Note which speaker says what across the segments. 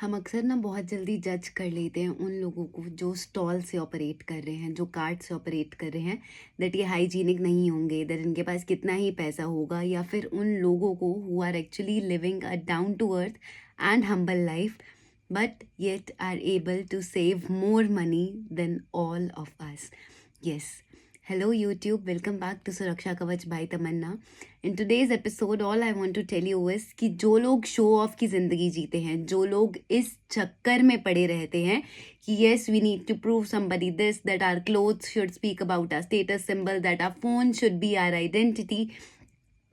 Speaker 1: हम अक्सर ना बहुत जल्दी जज कर लेते हैं उन लोगों को जो स्टॉल से ऑपरेट कर रहे हैं, जो कार्ट से ऑपरेट कर रहे हैं, दैट ये हाइजीनिक नहीं होंगे, दैट इनके पास कितना ही पैसा होगा, या फिर उन लोगों को who are actually living a down to earth and humble life but yet are able to save more money than all of us. Yes. Hello YouTube, welcome back to Suraksha Kavach by Tamanna. In today's episode, all I want to tell you is कि जो लोग show off की ज़िंदगी जीते हैं, जो लोग इस चक्कर में पड़े रहते हैं कि yes we need to prove somebody this, that our clothes should speak about our status symbol, that our phone should be our identity,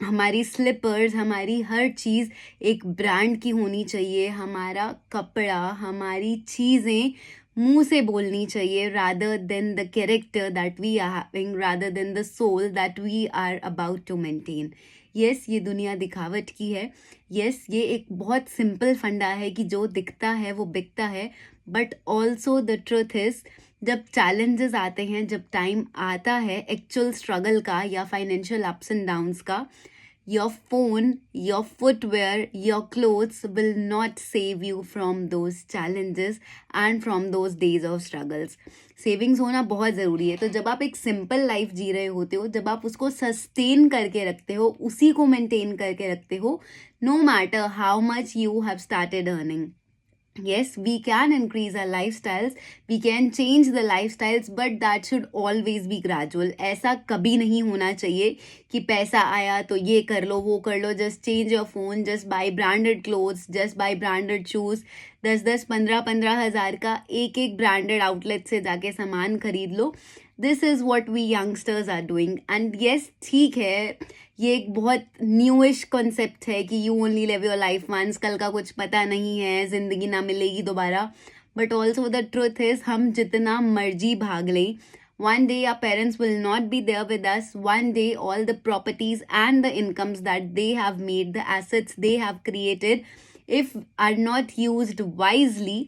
Speaker 1: हमारी स्लीपर्स, हमारी हर चीज़ एक ब्रांड की होनी चाहिए, हमारा कपड़ा, हमारी चीज़ें मुंह से बोलनी चाहिए, rather than the character that we are having, rather than the soul that we are about to maintain. Yes, ये दुनिया दिखावट की है. यस, ये एक बहुत सिंपल फंडा है कि जो दिखता है वो बिकता है. But also the truth is, जब चैलेंजेस आते हैं, जब टाइम आता है एक्चुअल स्ट्रगल का या फाइनेंशियल अप्स एंड डाउन्स का, your phone, your footwear, your clothes will not save you from those challenges and from those days of struggles. Savings होना बहुत ज़रूरी है. तो जब आप एक सिंपल लाइफ जी रहे होते हो, जब आप उसको सस्टेन करके रखते हो, उसी को मेंटेन करके रखते हो, no matter how much you have started earning. Yes, we can increase our lifestyles, we can change the lifestyles, but that should always be gradual. ऐसा कभी नहीं होना चाहिए कि पैसा आया तो ये कर लो, वो कर लो, just change your phone, just buy branded clothes, just buy branded shoes, 10-10, 15-15 हज़ार का एक एक ब्रांडेड आउटलेट से जाके सामान खरीद लो. This is what we youngsters are doing. And yes, ठीक है, ये एक बहुत न्यूइश कॉन्सेप्ट है कि you only live your life once, कल का कुछ पता नहीं है, ज़िंदगी ना मिलेगी दोबारा. But also the truth is, हम जितना मर्जी भाग लें, one day our parents will not be there with us. One day all the properties and the incomes that they have made, the assets they have created, if are not used wisely,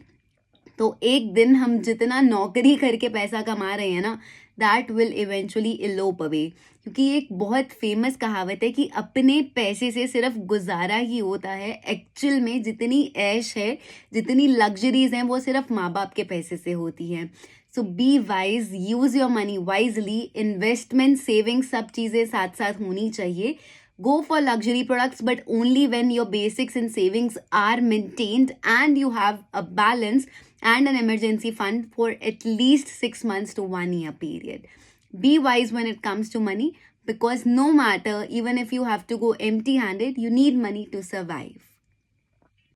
Speaker 1: तो एक दिन हम जितना नौकरी करके पैसा कमा रहे हैं ना, that will eventually elope away. क्योंकि ये एक बहुत फेमस कहावत है कि अपने पैसे से सिर्फ गुजारा ही होता है. एक्चुअल में जितनी ऐश है, जितनी लग्जरीज हैं, वो सिर्फ माँ बाप के पैसे से होती हैं. So be wise, use your money wisely. Investment, saving, सब चीज़ें साथ साथ होनी चाहिए. Go for luxury products, but only when your basics and savings are maintained and you have a balance and an emergency fund for at least 6 months to 1 year period. Be wise when it comes to money, because no matter, even if you have to go empty handed, you need money to survive.